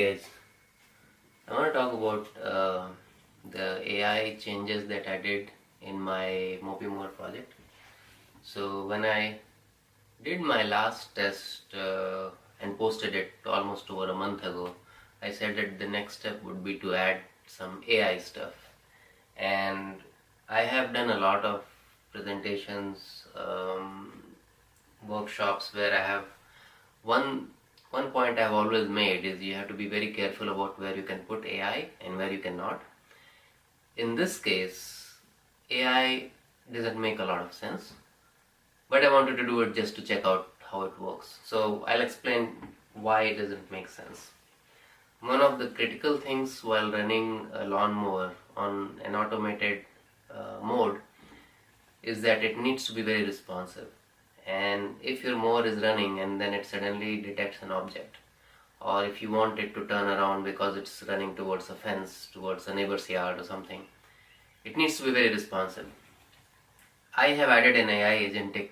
Hey guys, I want to talk about the AI changes that I did in my MobiMore project. So when I did my last test and posted it almost over a month ago, I said that the next step would be to add some AI stuff. And I have done a lot of presentations, workshops where I have one one point I've always made is you have to be very careful about where you can put AI and where you cannot. In this case, AI doesn't make a lot of sense, but I wanted to do it just to check out how it works. So I'll explain why it doesn't make sense. One of the critical things while running a lawnmower on an automated mode is that it needs to be very responsive. And if your mower is running and then it suddenly detects an object, or if you want it to turn around because it's running towards a fence, towards a neighbor's yard or something, it needs to be very responsive. I have added an AI agentic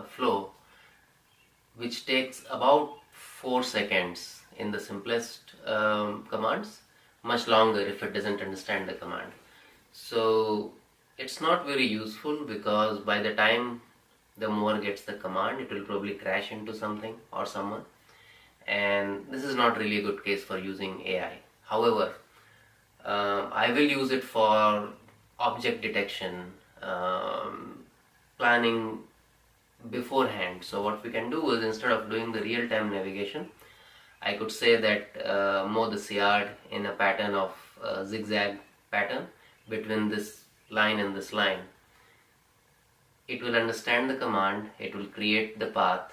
flow which takes about 4 seconds in the simplest commands, much longer if it doesn't understand the command. So it's not very useful because by the time the mower gets the command, it will probably crash into something or someone, and this is not really a good case for using AI. However, I will use it for object detection, planning beforehand. So what we can do is, instead of doing the real-time navigation, I could say that mow this yard in a pattern of zigzag pattern between this line and this line. It will understand the command, it will create the path,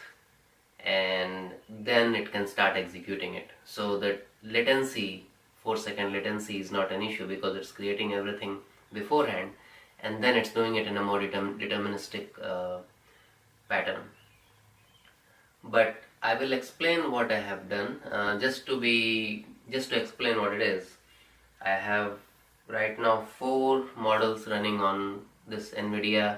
and then it can start executing it. So that latency, 4-second latency, is not an issue because it's creating everything beforehand and then it's doing it in a more deterministic pattern. But I will explain what I have done. Just to explain what it is, I have right now 4 models running on this NVIDIA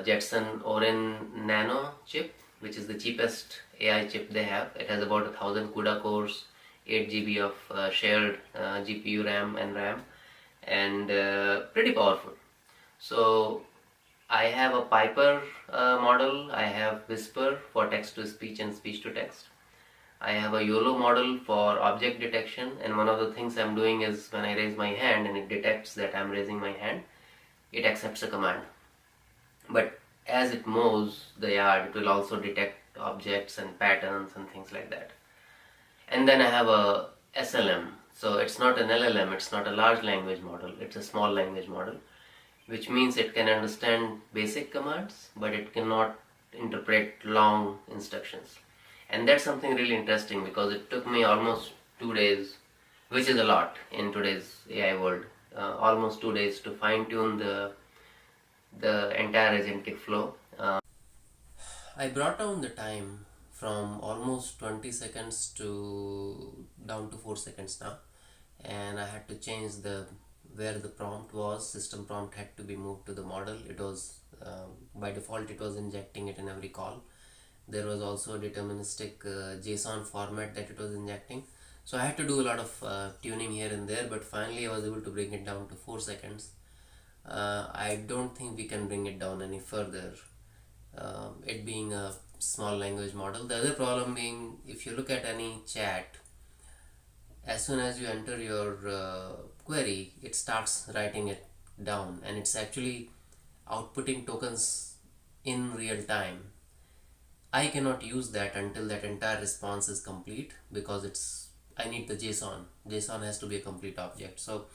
Jetson Orin Nano chip, which is the cheapest AI chip they have. It has about 1000 CUDA cores, 8 GB of shared GPU RAM and RAM, and pretty powerful. So I have a Piper model, I have Whisper for text to speech and speech to text. I have a YOLO model for object detection, and one of the things I'm doing is when I raise my hand and it detects that I'm raising my hand, it accepts a command. But as it mows the yard, it will also detect objects and patterns and things like that. And then I have a SLM. So it's not an LLM, it's not a large language model, it's a small language model, which means it can understand basic commands, but it cannot interpret long instructions. And that's something really interesting because it took me almost 2 days, which is a lot in today's AI world, almost 2 days to fine tune the entire agentic flow. I brought down the time from almost 20 seconds to down to 4 seconds now, and I had to change the where the prompt was. System prompt had to be moved to the model. It was by default it was injecting it in every call. There was also a deterministic JSON format that it was injecting. So I had to do a lot of tuning here and there, but finally I was able to bring it down to 4 seconds. I don't think we can bring it down any further, it being a small language model. The other problem being, if you look at any chat, as soon as you enter your query, it starts writing it down and it's actually outputting tokens in real time. I cannot use that until that entire response is complete because I need the JSON. JSON has to be a complete object. So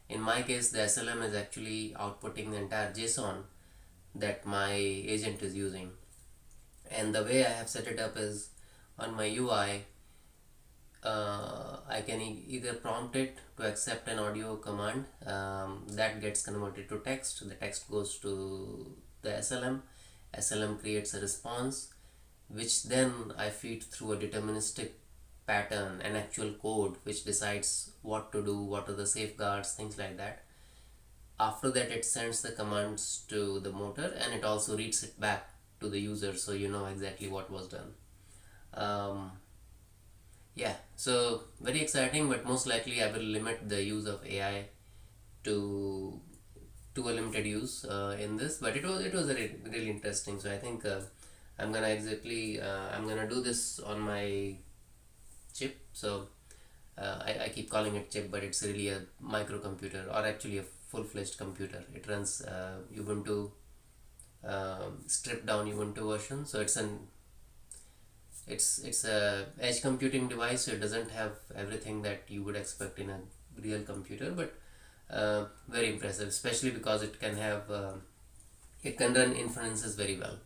in my case, the SLM is actually outputting the entire JSON that my agent is using. And the way I have set it up is, on my UI, I can either prompt it to accept an audio command that gets converted to text. The text goes to the SLM. SLM creates a response, which then I feed through a deterministic pattern, an actual code which decides what to do, what are the safeguards, things like that. After that, it sends the commands to the motor and it also reads it back to the user, so you know exactly what was done. Yeah, So very exciting, but most likely I will limit the use of AI to a limited use in this. But it was really, really interesting. So I think I'm gonna do this on my chip. So I keep calling it chip, but it's really a microcomputer, or actually a full-fledged computer. It runs Ubuntu, stripped down Ubuntu version. So it's a edge computing device. So it doesn't have everything that you would expect in a real computer, but very impressive, especially because it can run inferences very well.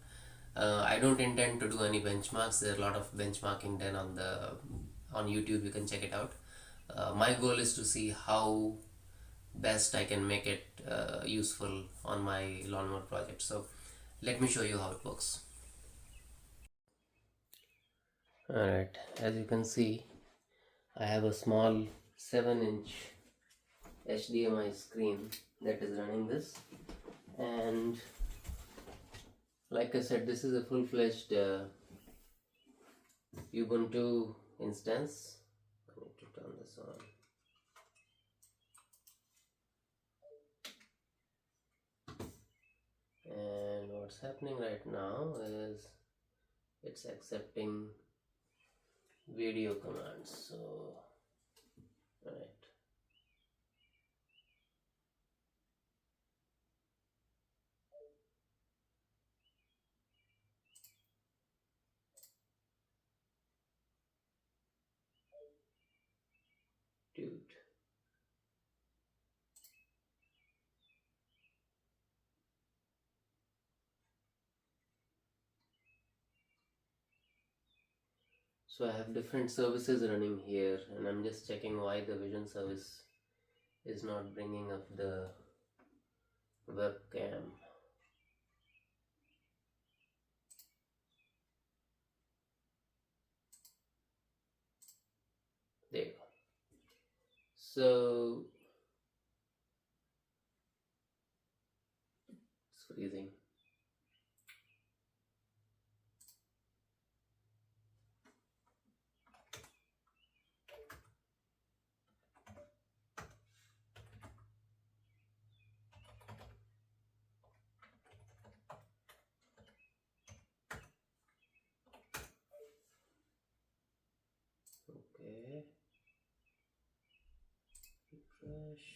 I don't intend to do any benchmarks. There are a lot of benchmarking done on YouTube. You can check it out. My goal is to see how best I can make it useful on my lawnmower project. So let me show you how it works. Alright, as you can see, I have a small 7-inch HDMI screen that is running this, and like I said, this is a full-fledged Ubuntu instance. I need to turn this on. And what's happening right now is it's accepting video commands. So, right. Dude. So I have different services running here, and I'm just checking why the vision service is not bringing up the webcam. There you go. So it's freezing. Okay. Refresh.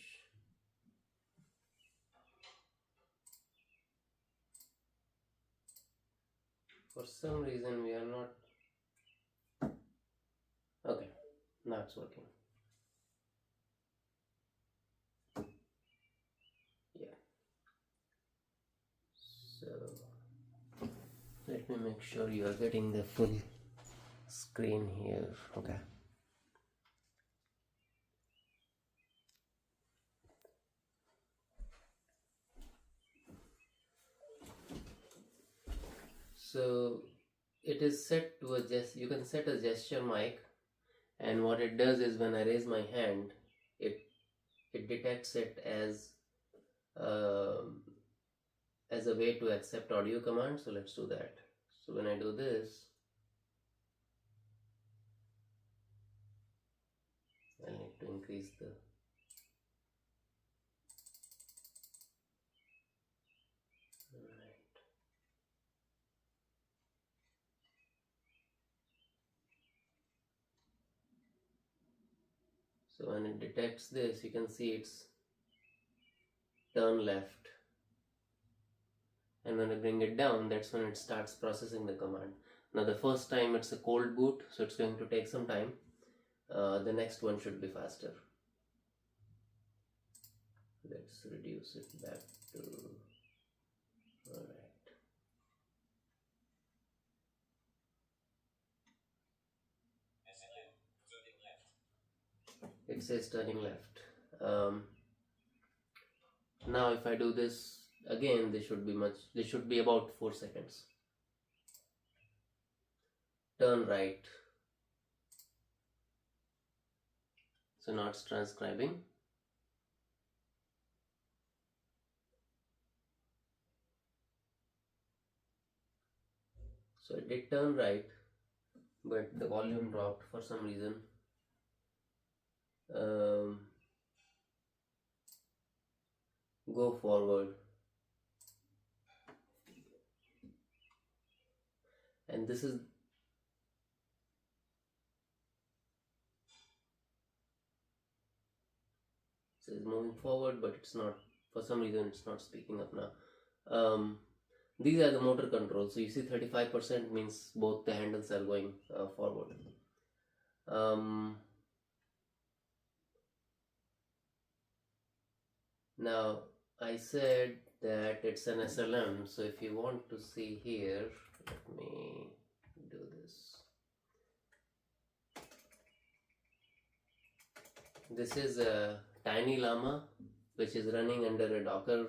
For some reason we are not. Okay, now it's working. Yeah. So let me make sure you are getting the full screen here. Okay. So it is set to a you can set a gesture mic, and what it does is when I raise my hand, it detects it um, as a way to accept audio commands. So let's do that. So when I do this, I'll need to increase the. Right. So when it detects this, you can see it's turn left, and when I bring it down, that's when it starts processing the command. Now the first time it's a cold boot, so it's going to take some time. The next one should be faster. Let's reduce it back to. Alright. It says turning left. Now if I do this again, this should be about 4 seconds. Turn right. So now it's transcribing. So it did turn right, but the volume dropped for some reason. um, go forward, and this is says moving forward, but it's not, for some reason it's not speaking up now. um, these are the motor controls. So you see 35% means both the handles are going forward. um, Now, I said that it's an SLM, so if you want to see here, let me do this. This is a Tiny Llama which is running under a Docker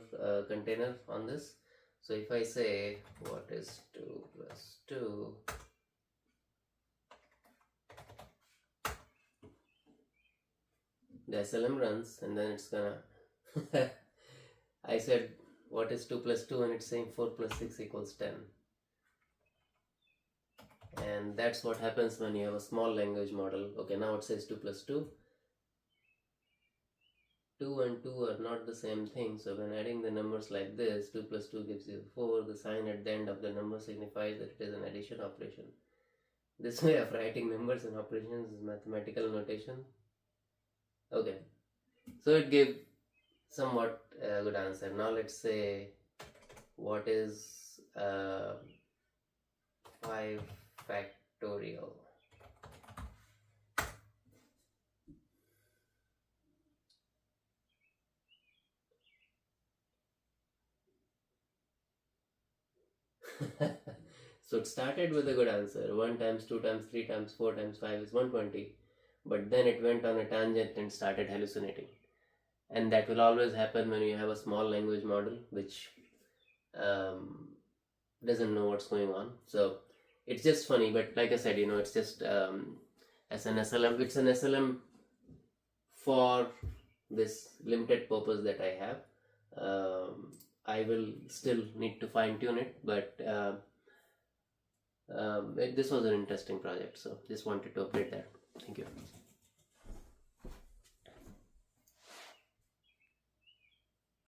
container on this. So if I say what is 2 plus 2, the SLM runs and then it's gonna I said what is 2 plus 2 and it's saying 4 plus 6 equals 10. And that's what happens when you have a small language model. Okay, now it says 2 plus 2. 2 and 2 are not the same thing. So when adding the numbers like this, 2 plus 2 gives you 4. The sign at the end of the number signifies that it is an addition operation. This way of writing numbers and operations is mathematical notation. Okay, so it gave somewhat a good answer. Now let's say what is 5 factorial. So it started with a good answer. 1 times 2 times 3 times 4 times 5 is 120. But then it went on a tangent and started hallucinating. And that will always happen when you have a small language model which doesn't know what's going on. So it's just funny, but like I said, it's just as an SLM. It's an SLM for this limited purpose that I have. I will still need to fine tune it, but this was an interesting project, so just wanted to update that. Thank you.